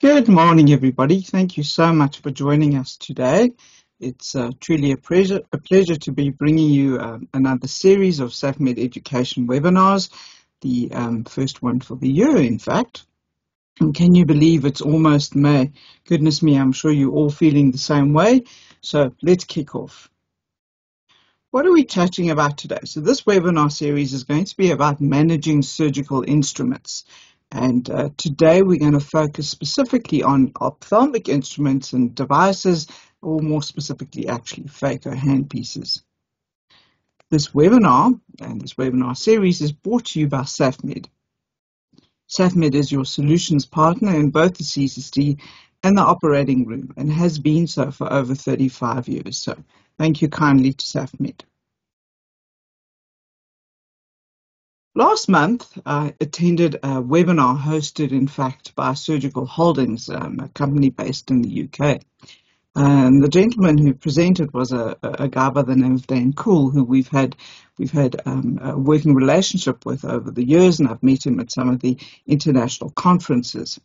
Good morning, everybody. Thank you so much for joining us today. It's truly a pleasure to be bringing you another series of SAFMed education webinars, the first one for the year, in fact. And can you believe it's almost May? Goodness me, I'm sure you're all feeling the same way. So let's kick off. What are we chatting about today? So this webinar series is going to be about managing surgical instruments. And today we're going to focus specifically on ophthalmic instruments and devices, or more specifically actually phaco handpieces. This webinar and this webinar series is brought to you by SAFMed. SAFMed is your solutions partner in both the CCC and the operating room, and has been so for over 35 years. So thank you kindly to SAFMed. Last month, I attended a webinar hosted, in fact, by Surgical Holdings, a company based in the UK. And the gentleman who presented was a guy by the name of Dan Cool, who we've had a working relationship with over the years, and I've met him at some of the international conferences.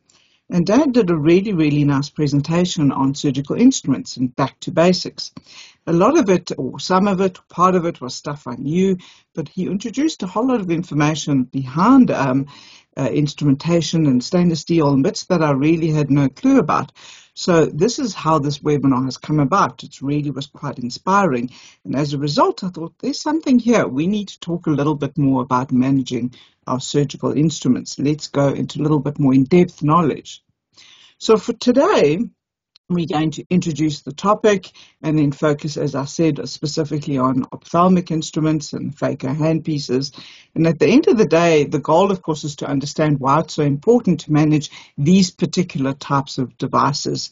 And Dan did a really, really nice presentation on surgical instruments and back to basics. A lot of it, or some of it, part of it was stuff I knew, but he introduced a whole lot of information behind instrumentation and stainless steel and bits that I really had no clue about. So this is how this webinar has come about. It really was quite inspiring. And as a result, I thought there's something here. We need to talk a little bit more about managing our surgical instruments. Let's go into a little bit more in-depth knowledge. So for today, we're going to introduce the topic and then focus, as I said, specifically on ophthalmic instruments and phaco handpieces. And at the end of the day, the goal, of course, is to understand why it's so important to manage these particular types of devices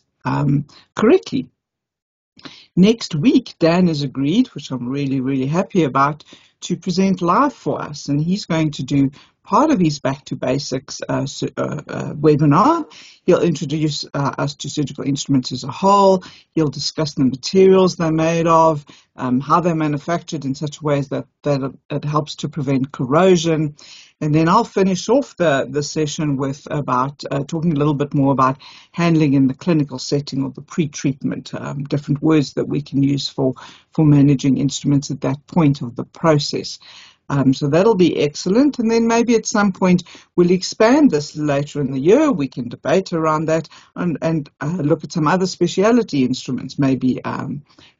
correctly. Next week, Dan has agreed, which I'm really, really happy about, to present live for us. And he's going to do part of his Back to Basics webinar. He'll introduce us to surgical instruments as a whole. He'll discuss the materials they're made of, how they're manufactured in such ways that it helps to prevent corrosion. And then I'll finish off the session with about talking a little bit more about handling in the clinical setting, or the pre-treatment, different words that we can use for managing instruments at that point of the process. So that'll be excellent. And then maybe at some point we'll expand this later in the year. We can debate around that and look at some other specialty instruments, maybe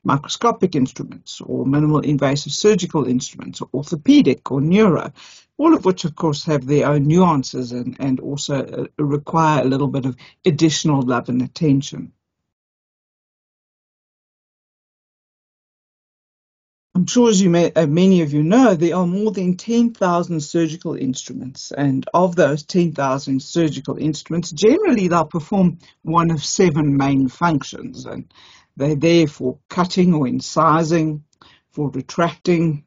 microscopic instruments, or minimal invasive surgical instruments, or orthopedic or neuro, all of which, of course, have their own nuances and also require a little bit of additional love and attention. I'm sure, as many of you know, there are more than 10,000 surgical instruments, and of those 10,000 surgical instruments, generally they'll perform one of 7 main functions, and they're there for cutting or incising, for retracting,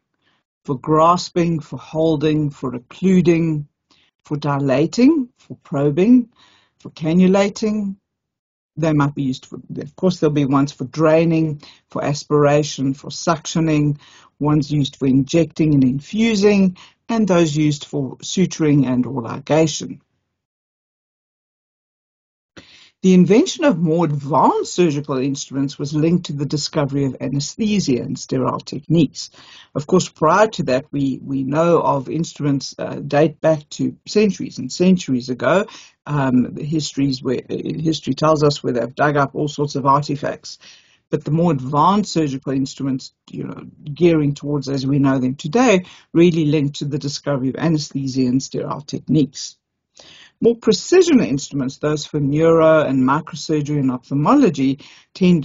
for grasping, for holding, for occluding, for dilating, for probing, for cannulating. They might be used for, of course, there'll be ones for draining, for aspiration, for suctioning, ones used for injecting and infusing, and those used for suturing and or ligation. The invention of more advanced surgical instruments was linked to the discovery of anesthesia and sterile techniques. Of course, prior to that, we know of instruments date back to centuries and centuries ago. History tells us where they've dug up all sorts of artifacts. But the more advanced surgical instruments, gearing towards as we know them today, really linked to the discovery of anesthesia and sterile techniques. More precision instruments, those for neuro and microsurgery and ophthalmology,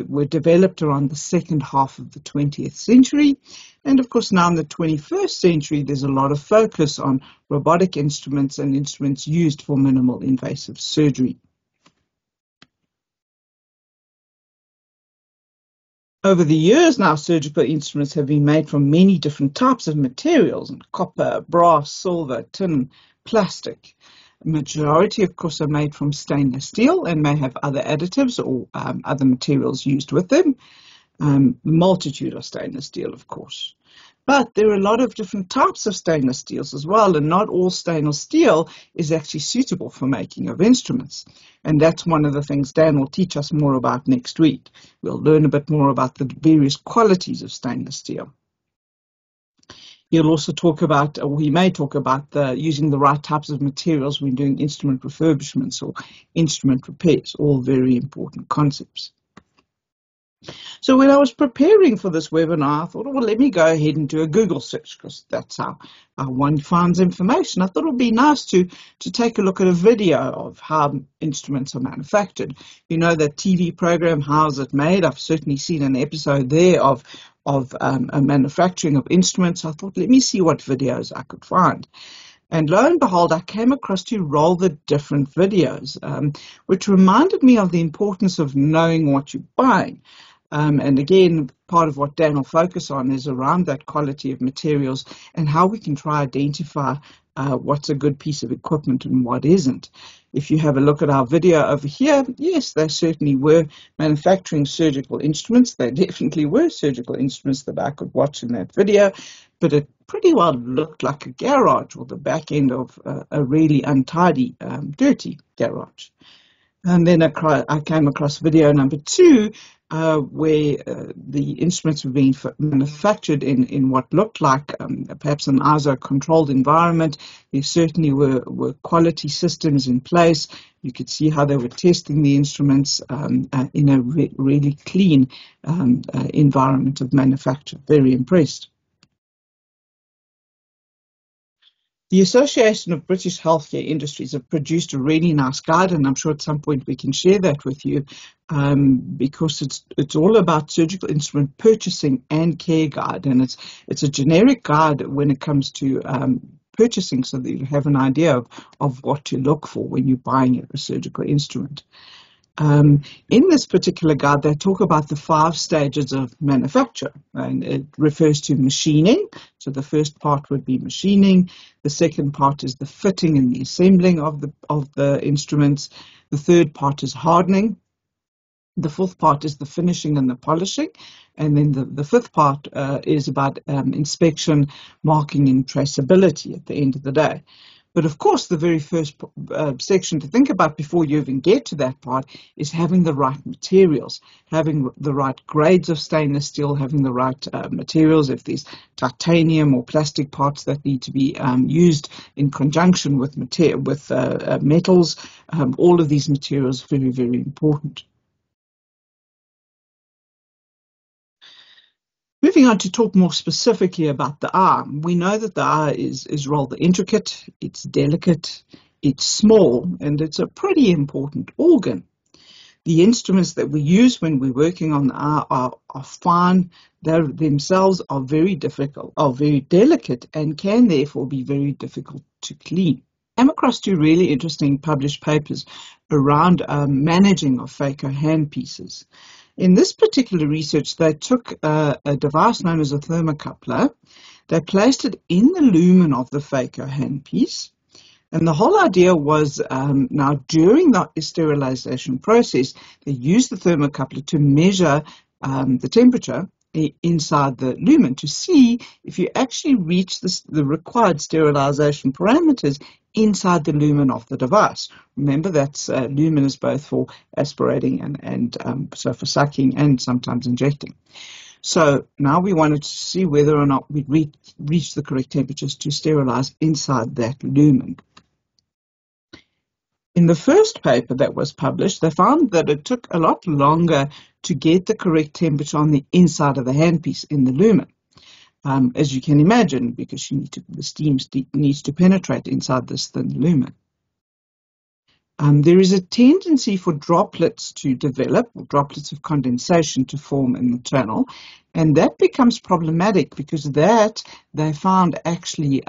were developed around the second half of the 20th century. And of course, now in the 21st century, there's a lot of focus on robotic instruments and instruments used for minimal invasive surgery. Over the years now, surgical instruments have been made from many different types of materials: copper, brass, silver, tin, plastic. The majority, of course, are made from stainless steel and may have other additives or other materials used with them. The multitude are stainless steel, of course. But there are a lot of different types of stainless steels as well, and not all stainless steel is actually suitable for making of instruments. And that's one of the things Dan will teach us more about next week. We'll learn a bit more about the various qualities of stainless steel. He'll also talk about, or he may talk about, using the right types of materials when doing instrument refurbishments or instrument repairs, all very important concepts. So when I was preparing for this webinar, I thought, well, let me go ahead and do a Google search, because that's how one finds information. I thought it would be nice to take a look at a video of how instruments are manufactured. You know, that TV program, How's It Made? I've certainly seen an episode there of a manufacturing of instruments. I thought, let me see what videos I could find. And lo and behold, I came across 2 rather different videos, which reminded me of the importance of knowing what you're buying. And again, part of what Dan will focus on is around that quality of materials and how we can try identify what's a good piece of equipment and what isn't. If you have a look at our video over here, yes, they certainly were manufacturing surgical instruments. They definitely were surgical instruments that I could watch in that video, but it pretty well looked like a garage or the back end of a really untidy, dirty garage. And then I came across video number 2, where the instruments were being manufactured in what looked like perhaps an ISO-controlled environment. There certainly were quality systems in place. You could see how they were testing the instruments in a really clean environment of manufacture. Very impressed. The Association of British Healthcare Industries have produced a really nice guide, and I'm sure at some point we can share that with you, because it's all about surgical instrument purchasing and care guide, and it's a generic guide when it comes to purchasing, so that you have an idea of what to look for when you're buying a surgical instrument. In this particular guide, they talk about the 5 stages of manufacture, and it refers to machining. So the first part would be machining. The second part is the fitting and the assembling of the instruments. The third part is hardening. The fourth part is the finishing and the polishing. And then the fifth part is about inspection, marking, and traceability at the end of the day. But of course, the very first section to think about before you even get to that part is having the right materials, having the right grades of stainless steel, having the right materials. If there's titanium or plastic parts that need to be used in conjunction with metals, all of these materials are very, very important. Moving on to talk more specifically about the eye, we know that the eye is rather intricate, it's delicate, it's small, and it's a pretty important organ. The instruments that we use when we're working on the eye are fine. They themselves are very difficult, are very delicate, and can therefore be very difficult to clean. I came across 2 really interesting published papers around managing of phaco handpieces. In this particular research, they took a device known as a thermocoupler. They placed it in the lumen of the phaco handpiece. And the whole idea was, now during the sterilization process, they used the thermocoupler to measure the temperature inside the lumen to see if you actually reach the required sterilization parameters inside the lumen of the device. Remember, that's lumen is both for aspirating and so for sucking and sometimes injecting. So now we wanted to see whether or not we'd reach the correct temperatures to sterilize inside that lumen. In the first paper that was published, they found that it took a lot longer to get the correct temperature on the inside of the handpiece in the lumen. As you can imagine, because the steam needs to penetrate inside this thin lumen. There is a tendency for droplets to develop, or droplets of condensation to form in the channel, and that becomes problematic because that they found actually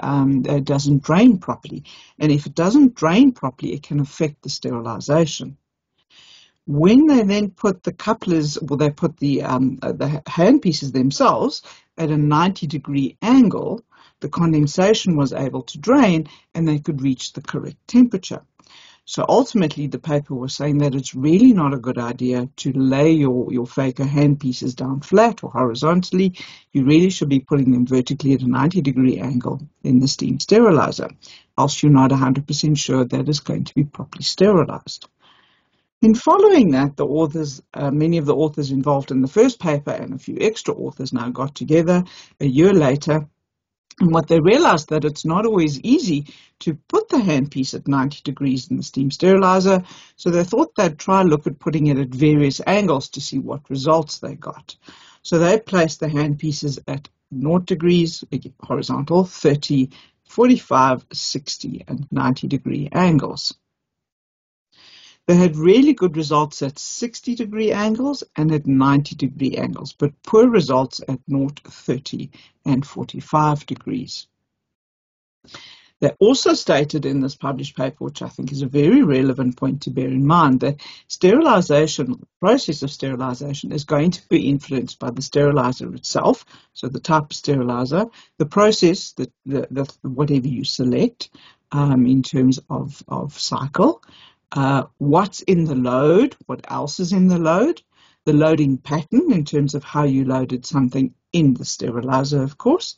doesn't drain properly, and if it doesn't drain properly, it can affect the sterilization. When they then put the couplers, well, they put the handpieces themselves at a 90-degree angle, the condensation was able to drain and they could reach the correct temperature. So ultimately, the paper was saying that it's really not a good idea to lay your phaco handpieces down flat or horizontally. You really should be putting them vertically at a 90-degree angle in the steam sterilizer, else you're not 100% sure that it's going to be properly sterilized. In following that, the authors, many of the authors involved in the first paper and a few extra authors now got together a year later. And what they realized that it's not always easy to put the handpiece at 90 degrees in the steam sterilizer, so they thought they'd try look at putting it at various angles to see what results they got. So they placed the handpieces at 0 degrees, horizontal, 30, 45, 60, and 90-degree angles. They had really good results at 60-degree angles and at 90-degree angles, but poor results at 0, 30, and 45 degrees. They also stated in this published paper, which I think is a very relevant point to bear in mind, that sterilization, the process of sterilization, is going to be influenced by the sterilizer itself, so the type of sterilizer, the process, whatever you select in terms of cycle, what's in the load, what else is in the loading pattern in terms of how you loaded something in the sterilizer, of course,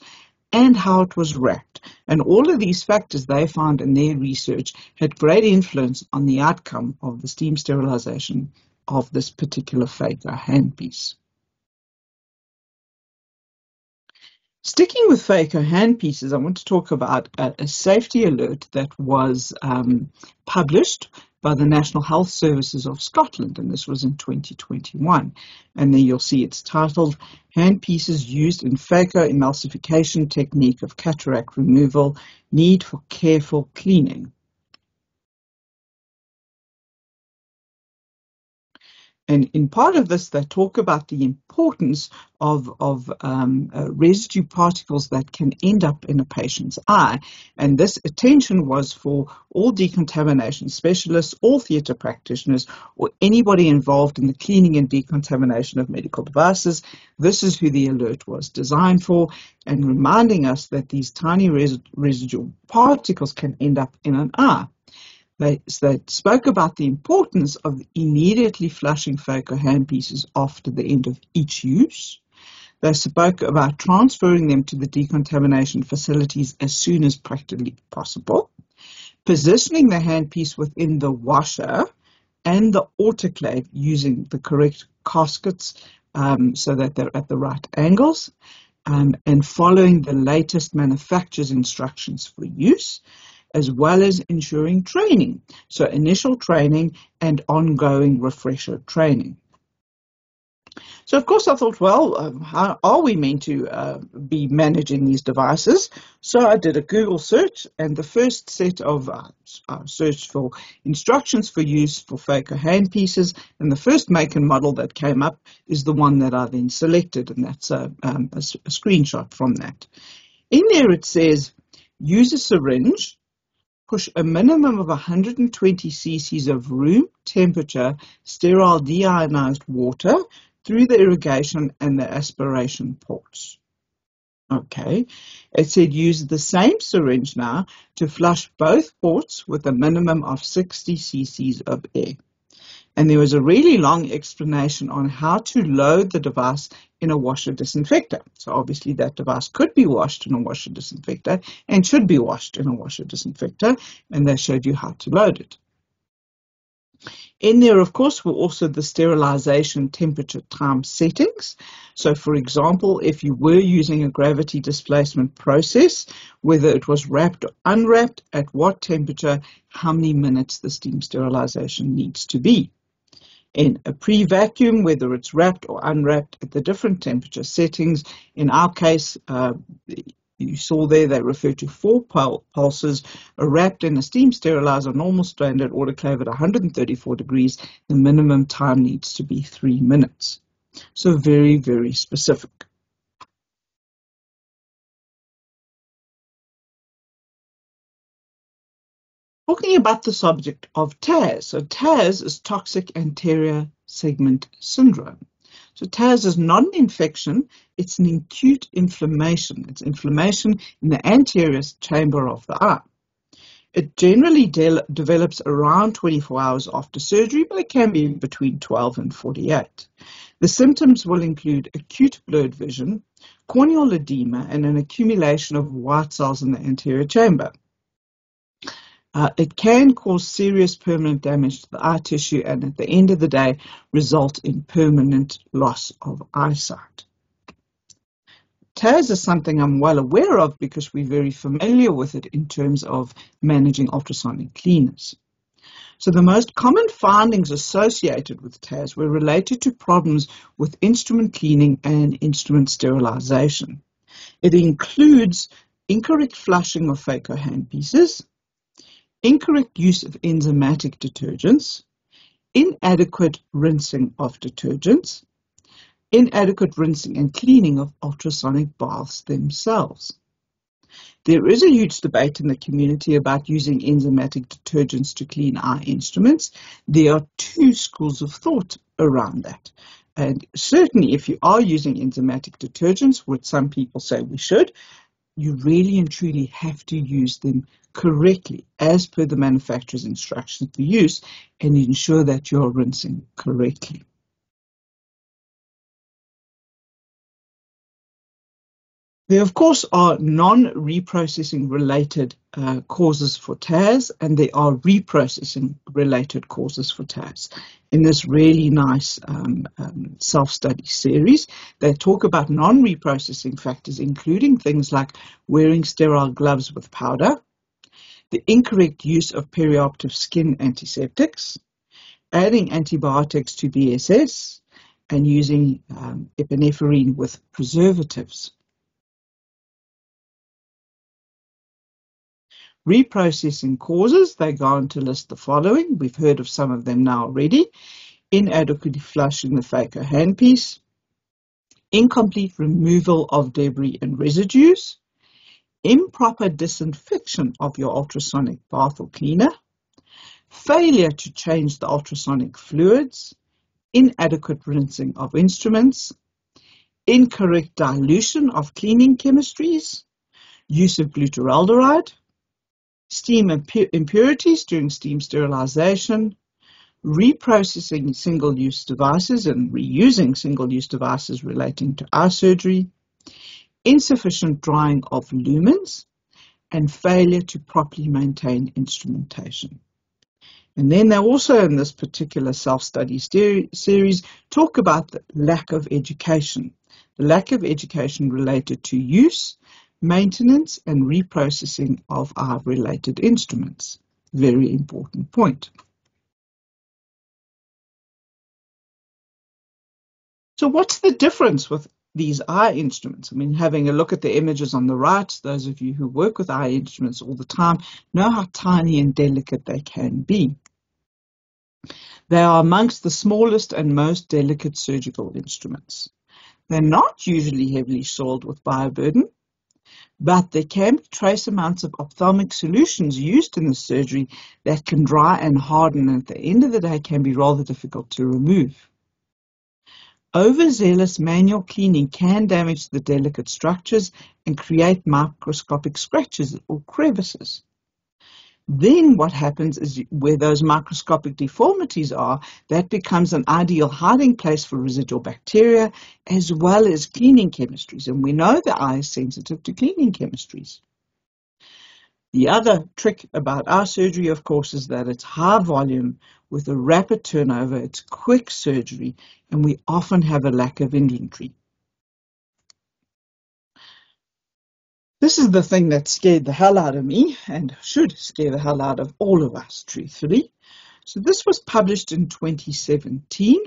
and how it was wrapped. And all of these factors they found in their research had great influence on the outcome of the steam sterilization of this particular phaco handpiece. Sticking with phaco handpieces, I want to talk about a safety alert that was published by the National Health Services of Scotland, and this was in 2021. And there you'll see it's titled, Handpieces Used in Phaco Emulsification Technique of Cataract Removal, Need for Careful Cleaning. And in part of this, they talk about the importance of residue particles that can end up in a patient's eye. And this attention was for all decontamination specialists, all theatre practitioners, or anybody involved in the cleaning and decontamination of medical devices. This is who the alert was designed for, and reminding us that these tiny residual particles can end up in an eye. They spoke about the importance of immediately flushing phaco handpieces after the end of each use. They spoke about transferring them to the decontamination facilities as soon as practically possible, positioning the handpiece within the washer and the autoclave using the correct caskets so that they're at the right angles, and following the latest manufacturer's instructions for use, as well as ensuring training, so initial training and ongoing refresher training. So, of course, I thought, well, how are we meant to be managing these devices? So I did a Google search, and the first set of search for instructions for use for phaco handpieces, and the first make and model that came up is the one that I then selected, and that's a screenshot from that. In there it says, use a syringe, push a minimum of 120 cc's of room temperature sterile deionized water through the irrigation and the aspiration ports. Okay, it said use the same syringe now to flush both ports with a minimum of 60 cc's of air. And there was a really long explanation on how to load the device in a washer disinfector. So obviously that device could be washed in a washer disinfector and should be washed in a washer disinfector, and they showed you how to load it. In there, of course, were also the sterilization temperature time settings. So, for example, if you were using a gravity displacement process, whether it was wrapped or unwrapped, at what temperature, how many minutes the steam sterilization needs to be. In a pre-vacuum, whether it's wrapped or unwrapped, at the different temperature settings. In our case, you saw there, they refer to 4 pulses, wrapped in a steam sterilizer, normal standard autoclave at 134 degrees. The minimum time needs to be 3 minutes. So very, very specific. Talking about the subject of TAS. So TAS is toxic anterior segment syndrome. So TAS is not an infection, it's an acute inflammation. It's inflammation in the anterior chamber of the eye. It generally develops around 24 hours after surgery, but it can be between 12 and 48. The symptoms will include acute blurred vision, corneal edema, and an accumulation of white cells in the anterior chamber. It can cause serious permanent damage to the eye tissue and at the end of the day result in permanent loss of eyesight. TAS is something I'm well aware of because we're very familiar with it in terms of managing ultrasonic cleaners. So the most common findings associated with TAS were related to problems with instrument cleaning and instrument sterilization. It includes incorrect flushing of phaco handpieces, incorrect use of enzymatic detergents, inadequate rinsing of detergents, inadequate rinsing and cleaning of ultrasonic baths themselves. There is a huge debate in the community about using enzymatic detergents to clean eye instruments. There are two schools of thought around that. And certainly if you are using enzymatic detergents, which some people say we should, you really and truly have to use them correctly as per the manufacturer's instructions for use and ensure that you're rinsing correctly. There, of course, are non-reprocessing related causes for TAS, and there are reprocessing related causes for TAS. In this really nice self-study series, they talk about non-reprocessing factors, including things like wearing sterile gloves with powder, the incorrect use of perioperative skin antiseptics, adding antibiotics to BSS, and using epinephrine with preservatives. Reprocessing causes, they go on to list the following. We've heard of some of them now already. Inadequately flushing the phaco handpiece, incomplete removal of debris and residues, improper disinfection of your ultrasonic bath or cleaner, failure to change the ultrasonic fluids, inadequate rinsing of instruments, incorrect dilution of cleaning chemistries, use of glutaraldehyde, steam impurities during steam sterilization, reprocessing single-use devices and reusing single-use devices relating to eye surgery, insufficient drying of lumens, and failure to properly maintain instrumentation. And then they also, in this particular self-study series, talk about the lack of education. The lack of education related to use, maintenance, and reprocessing of our related instruments. Very important point. So what's the difference with these eye instruments? I mean, having a look at the images on the right, those of you who work with eye instruments all the time know how tiny and delicate they can be. They are amongst the smallest and most delicate surgical instruments. They're not usually heavily soiled with bioburden, but there can be trace amounts of ophthalmic solutions used in the surgery that can dry and harden, and at the end of the day can be rather difficult to remove. Overzealous manual cleaning can damage the delicate structures and create microscopic scratches or crevices. Then what happens is where those microscopic deformities are, that becomes an ideal hiding place for residual bacteria as well as cleaning chemistries. And we know the eye is sensitive to cleaning chemistries. The other trick about eye surgery, of course, is that it's high volume with a rapid turnover. It's quick surgery, and we often have a lack of inventory. This is the thing that scared the hell out of me and should scare the hell out of all of us, truthfully. So this was published in 2017.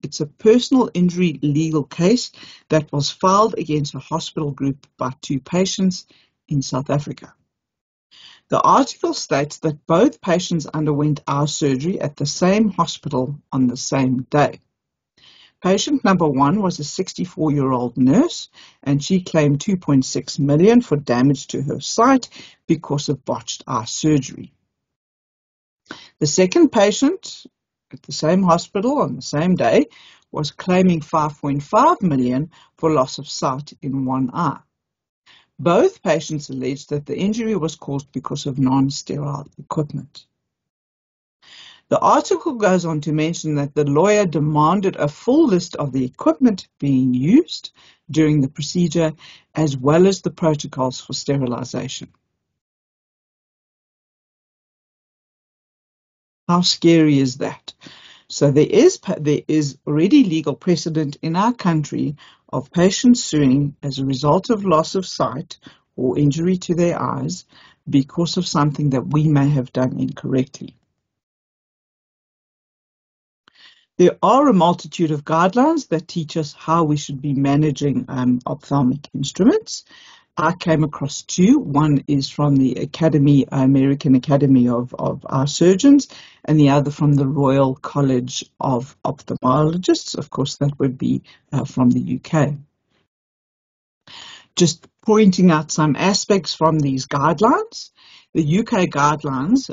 It's a personal injury legal case that was filed against a hospital group by 2 patients in South Africa. The article states that both patients underwent eye surgery at the same hospital on the same day. Patient number 1 was a 64-year-old nurse, and she claimed 2.6 million for damage to her sight because of botched eye surgery. The second patient at the same hospital on the same day was claiming 5.5 million for loss of sight in one eye. Both patients alleged that the injury was caused because of non-sterile equipment. The article goes on to mention that the lawyer demanded a full list of the equipment being used during the procedure, as well as the protocols for sterilization. How scary is that? So there is already legal precedent in our country of patients suing as a result of loss of sight or injury to their eyes because of something that we may have done incorrectly. There are a multitude of guidelines that teach us how we should be managing ophthalmic instruments. I came across two. One is from the American Academy of Eye Surgeons, and the other from the Royal College of Ophthalmologists. Of course, that would be from the UK. Just pointing out some aspects from these guidelines. The UK guidelines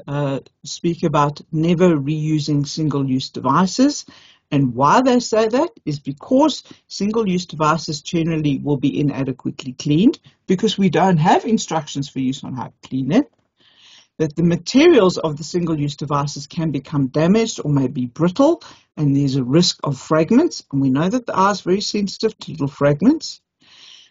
speak about never reusing single-use devices. And why they say that is because single-use devices generally will be inadequately cleaned because we don't have instructions for use on how to clean it. That the materials of the single-use devices can become damaged or may be brittle, and there's a risk of fragments. And we know that the eye is very sensitive to little fragments.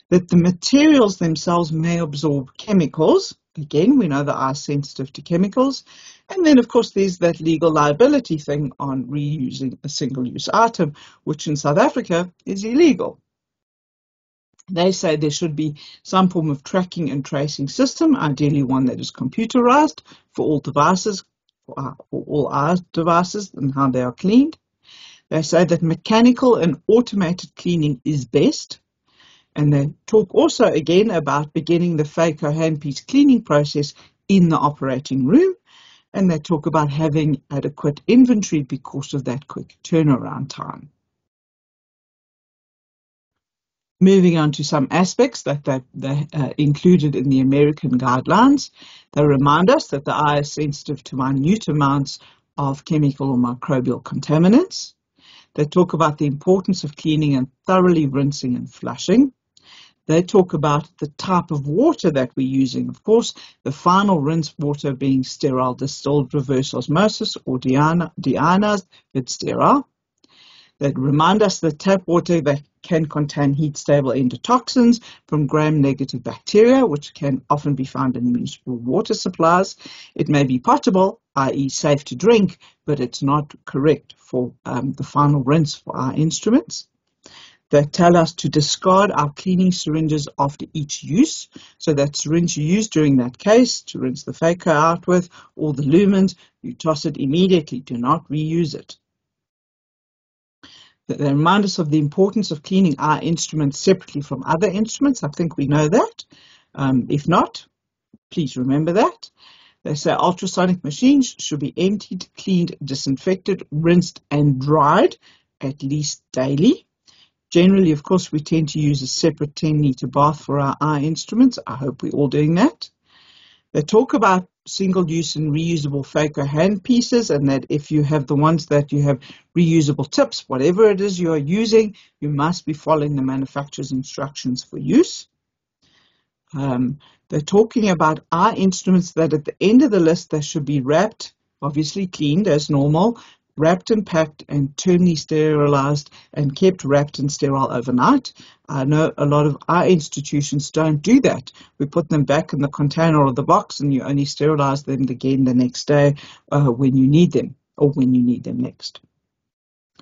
That the materials themselves may absorb chemicals. Again, we know the eye is sensitive to chemicals. And then, of course, there's that legal liability thing on reusing a single-use item, which in South Africa is illegal. They say there should be some form of tracking and tracing system, ideally one that is computerized for all devices, for all eye devices and how they are cleaned. They say that mechanical and automated cleaning is best. And they talk also again about beginning the phaco handpiece cleaning process in the operating room. And they talk about having adequate inventory because of that quick turnaround time. Moving on to some aspects that they included in the American guidelines, they remind us that the eye is sensitive to minute amounts of chemical or microbial contaminants. They talk about the importance of cleaning and thoroughly rinsing and flushing. They talk about the type of water that we're using. Of course, the final rinse water being sterile distilled reverse osmosis or deionized but sterile. They remind us that tap water that can contain heat-stable endotoxins from gram-negative bacteria, which can often be found in municipal water supplies. It may be potable, i.e. safe to drink, but it's not correct for the final rinse for our instruments. They tell us to discard our cleaning syringes after each use. So that syringe you use during that case to rinse the phaco out with, or the lumens, you toss it immediately. Do not reuse it. They remind us of the importance of cleaning our instruments separately from other instruments. I think we know that. If not, please remember that. They say ultrasonic machines should be emptied, cleaned, disinfected, rinsed, and dried at least daily. Generally, of course, we tend to use a separate 10-litre bath for our eye instruments. I hope we're all doing that. They talk about single-use and reusable phaco handpieces, and that if you have the ones that you have reusable tips, whatever it is you are using, you must be following the manufacturer's instructions for use. They're talking about eye instruments that at the end of the list, they should be wrapped, obviously cleaned as normal, wrapped and packed and terminally sterilized and kept wrapped and sterile overnight. I know a lot of our institutions don't do that. We put them back in the container or the box and you only sterilize them again the next day when you need them or when you need them next.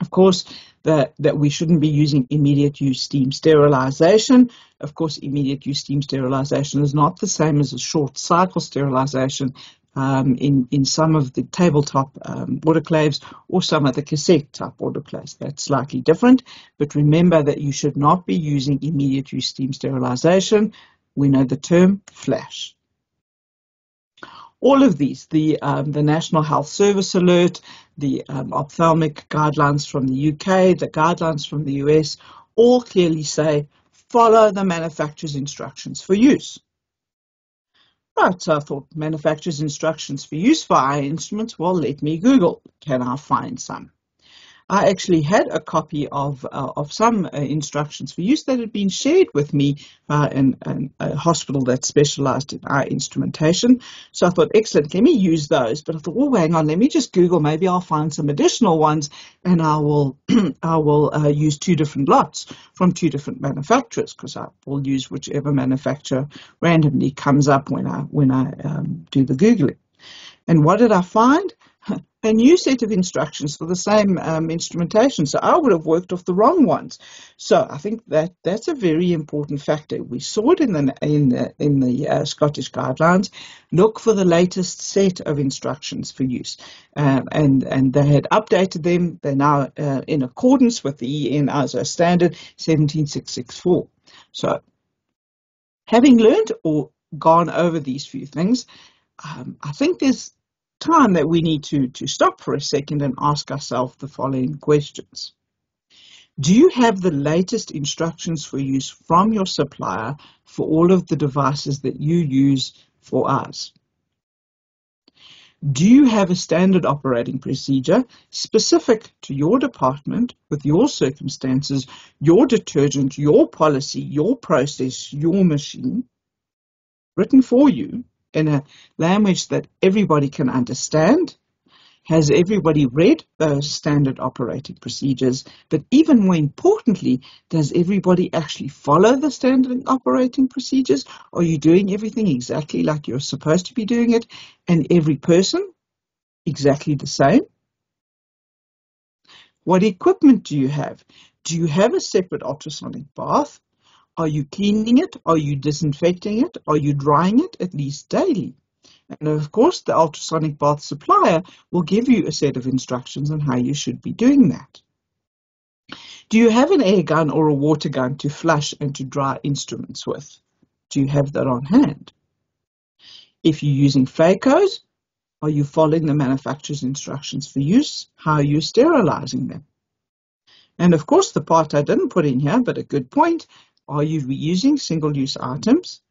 Of course, that we shouldn't be using immediate use steam sterilization. Of course, immediate use steam sterilization is not the same as a short cycle sterilization in some of the tabletop autoclaves or some of the cassette type autoclaves. That's slightly different, but remember that you should not be using immediate use steam sterilization. We know the term flash. All of these, the National Health Service Alert, the ophthalmic guidelines from the UK, the guidelines from the US, all clearly say, follow the manufacturer's instructions for use. Right, so I thought manufacturer's instructions for use for eye instruments, well, let me Google. Can I find some? I actually had a copy of some instructions for use that had been shared with me in a hospital that specialised in eye instrumentation. So I thought, excellent, let me use those. But I thought, oh, hang on, let me just Google. Maybe I'll find some additional ones, and I will use two different lots from two different manufacturers, because I will use whichever manufacturer randomly comes up when I do the Googling. And what did I find? A new set of instructions for the same instrumentation. So I would have worked off the wrong ones. So I think that's a very important factor. We saw it in the Scottish guidelines. Look for the latest set of instructions for use, and they had updated them. They're now in accordance with the EN ISO standard 17664. So, having learned or gone over these few things, I think there's time that we need to stop for a second and ask ourselves the following questions. Do you have the latest instructions for use from your supplier for all of the devices that you use for us? Do you have a standard operating procedure specific to your department, with your circumstances, your detergent, your policy, your process, your machine, written for you in a language that everybody can understand? Has everybody read those standard operating procedures? But even more importantly, does everybody actually follow the standard operating procedures? Are you doing everything exactly like you're supposed to be doing it? And every person exactly the same? What equipment do you have? Do you have a separate ultrasonic bath? Are you cleaning it? Are you disinfecting it? Are you drying it at least daily? And of course, the ultrasonic bath supplier will give you a set of instructions on how you should be doing that. Do you have an air gun or a water gun to flush and to dry instruments with? Do you have that on hand? If you're using phaco's, are you following the manufacturer's instructions for use? How are you sterilizing them? And of course, the part I didn't put in here, but a good point, are you reusing single-use items?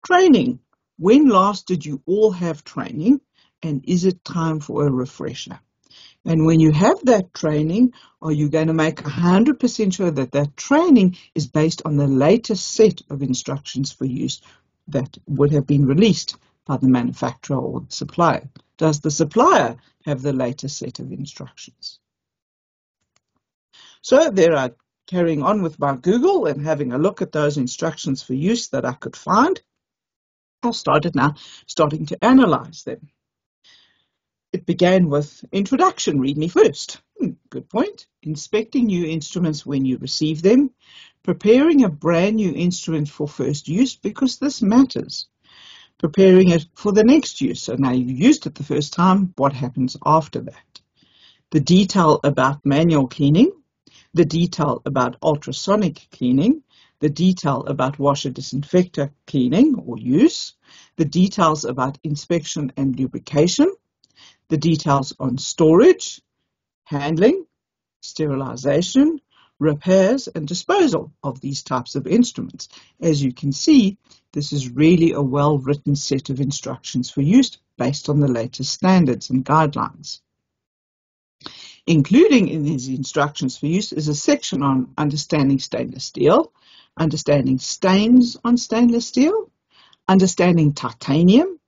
Training. When last did you all have training, and is it time for a refresher? And when you have that training, are you going to make 100% sure that that training is based on the latest set of instructions for use that would have been released by the manufacturer or the supplier? Does the supplier have the latest set of instructions? So there I carrying on with my Google and having a look at those instructions for use that I could find. I started now starting to analyze them. It began with introduction, read me first. Good point. Inspecting new instruments when you receive them. Preparing a brand new instrument for first use, because this matters. Preparing it for the next use. So now you've used it the first time, what happens after that? The detail about manual cleaning. The detail about ultrasonic cleaning. The detail about washer disinfector cleaning or use. The details about inspection and lubrication. The details on storage, handling, sterilization, repairs, and disposal of these types of instruments. As you can see, this is really a well-written set of instructions for use based on the latest standards and guidelines. Including in these instructions for use is a section on understanding stainless steel, understanding stains on stainless steel, understanding titanium,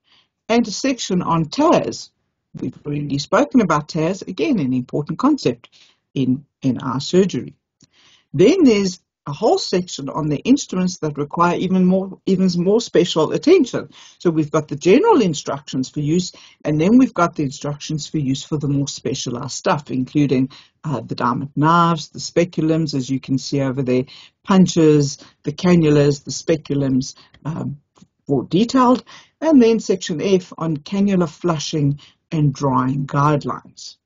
and a section on TAS. We've already spoken about TAS, again, an important concept in our surgery. Then there's a whole section on the instruments that require even more special attention. So we've got the general instructions for use, and then we've got the instructions for use for the more specialized stuff, including the diamond knives, the speculums, as you can see over there, punches, the cannulas, the speculums, more detailed, and then section F on cannula flushing and drying guidelines.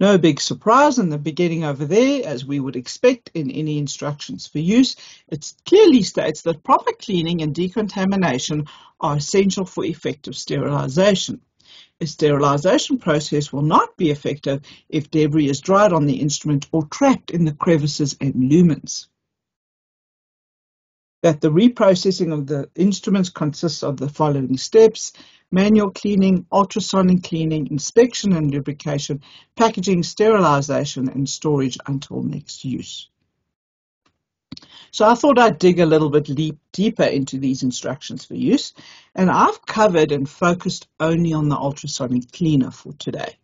No big surprise in the beginning over there, as we would expect in any instructions for use. It clearly states that proper cleaning and decontamination are essential for effective sterilization. A sterilization process will not be effective if debris is dried on the instrument or trapped in the crevices and lumens. that the reprocessing of the instruments consists of the following steps: manual cleaning, ultrasonic cleaning, inspection and lubrication, packaging, sterilization, and storage until next use. So I thought I'd dig a little bit deeper into these instructions for use, and I've covered and focused only on the ultrasonic cleaner for today.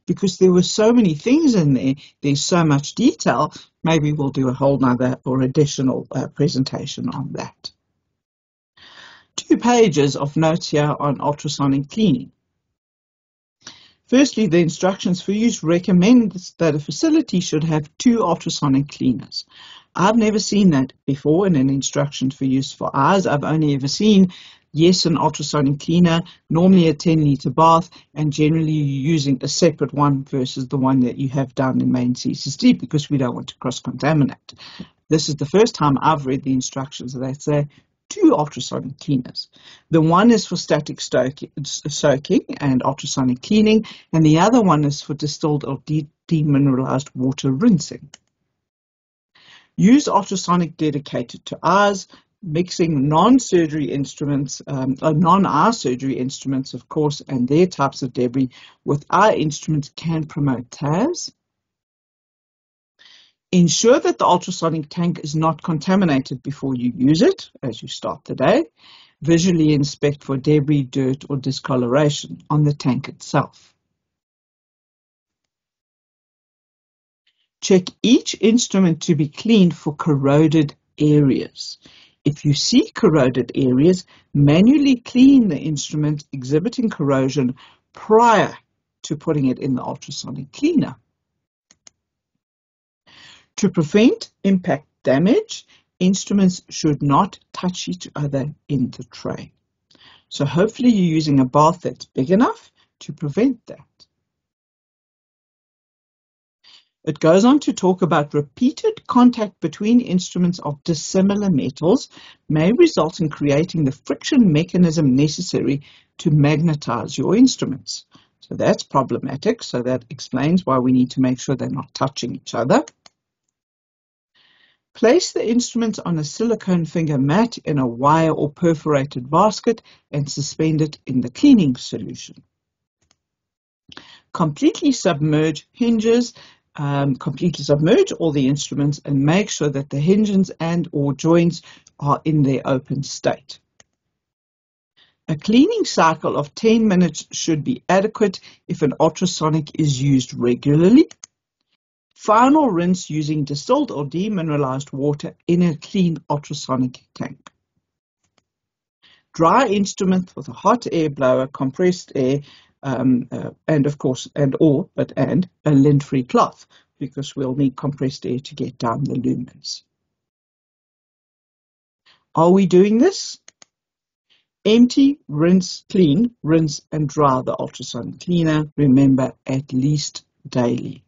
Because there were so many things in there, there's so much detail, maybe we'll do a whole nother or additional presentation on that. 2 pages of notes here on ultrasonic cleaning. Firstly, the instructions for use recommend that a facility should have 2 ultrasonic cleaners. I've never seen that before in an instruction for use for ours. I've only ever seen, yes, an ultrasonic cleaner, normally a 10-litre bath, and generally you're using a separate one versus the one that you have down in main CCSD because we don't want to cross-contaminate. This is the first time I've read the instructions that say 2 ultrasonic cleaners. The one is for static soaking and ultrasonic cleaning, and the other one is for distilled or demineralized water rinsing. Use ultrasonic dedicated to ours. Mixing non-surgery instruments, non-our surgery instruments, of course, and their types of debris with our instruments can promote TAVs. Ensure that the ultrasonic tank is not contaminated before you use it as you start the day. Visually inspect for debris, dirt, or discoloration on the tank itself. Check each instrument to be cleaned for corroded areas. If you see corroded areas, manually clean the instrument exhibiting corrosion prior to putting it in the ultrasonic cleaner. To prevent impact damage, instruments should not touch each other in the tray. So hopefully you're using a bath that's big enough to prevent that. It goes on to talk about repeated contact between instruments of dissimilar metals may result in creating the friction mechanism necessary to magnetize your instruments. So that's problematic. So that explains why we need to make sure they're not touching each other. Place the instruments on a silicone finger mat in a wire or perforated basket and suspend it in the cleaning solution. Completely submerge all the instruments and make sure that the hinges and or joints are in their open state. A cleaning cycle of 10 minutes should be adequate if an ultrasonic is used regularly. Final rinse using distilled or demineralized water in a clean ultrasonic tank. Dry instruments with a hot air blower, compressed air, and of course, a lint-free cloth, because we'll need compressed air to get down the lumens. Are we doing this? Empty, rinse, clean, rinse and dry the ultrasonic cleaner, remember, at least daily.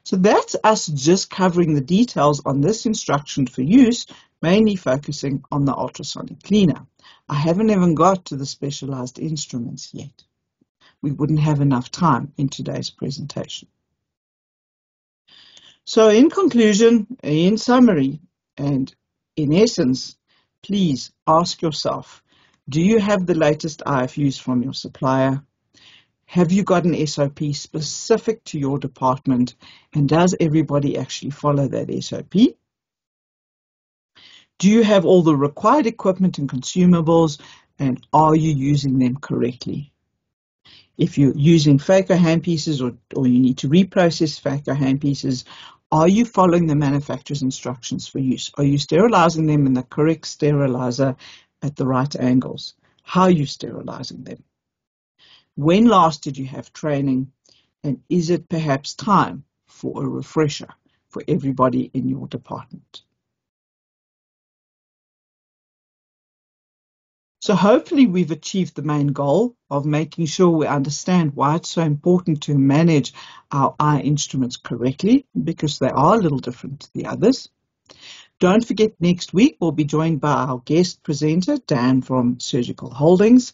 So that's us just covering the details on this instruction for use, mainly focusing on the ultrasonic cleaner. I haven't even got to the specialized instruments yet. We wouldn't have enough time in today's presentation. So in conclusion, in summary, and in essence, please ask yourself, do you have the latest IFUs from your supplier? Have you got an SOP specific to your department, and does everybody actually follow that SOP? Do you have all the required equipment and consumables, and are you using them correctly? If you're using phaco handpieces or you need to reprocess phaco handpieces, are you following the manufacturer's instructions for use? Are you sterilizing them in the correct sterilizer at the right angles? How are you sterilizing them? When last did you have training, and is it perhaps time for a refresher for everybody in your department? So hopefully we've achieved the main goal of making sure we understand why it's so important to manage our eye instruments correctly, because they are a little different to the others. Don't forget, next week we'll be joined by our guest presenter, Dan from Surgical Holdings.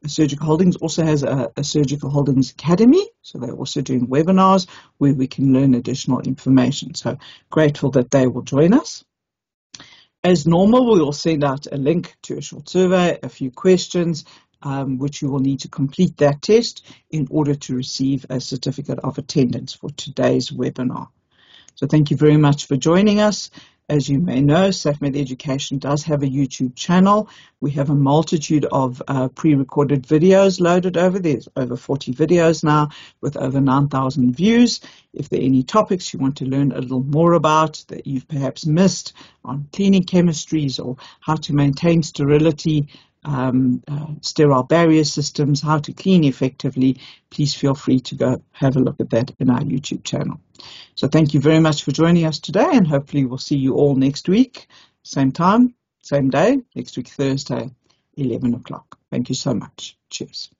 Surgical Holdings also has a Surgical Holdings Academy, so they're also doing webinars where we can learn additional information. So grateful that they will join us. As normal, we will send out a link to a short survey, a few questions, which you will need to complete that test in order to receive a certificate of attendance for today's webinar. So thank you very much for joining us. As you may know, SAFMed Education does have a YouTube channel. We have a multitude of pre-recorded videos loaded over there. There's over 40 videos now with over 9,000 views. If there are any topics you want to learn a little more about that you've perhaps missed on cleaning chemistries or how to maintain sterility, sterile barrier systems, how to clean effectively, please feel free to go have a look at that in our YouTube channel. So thank you very much for joining us today, and hopefully we'll see you all next week, same time, same day, next week Thursday, 11 o'clock. Thank you so much. Cheers.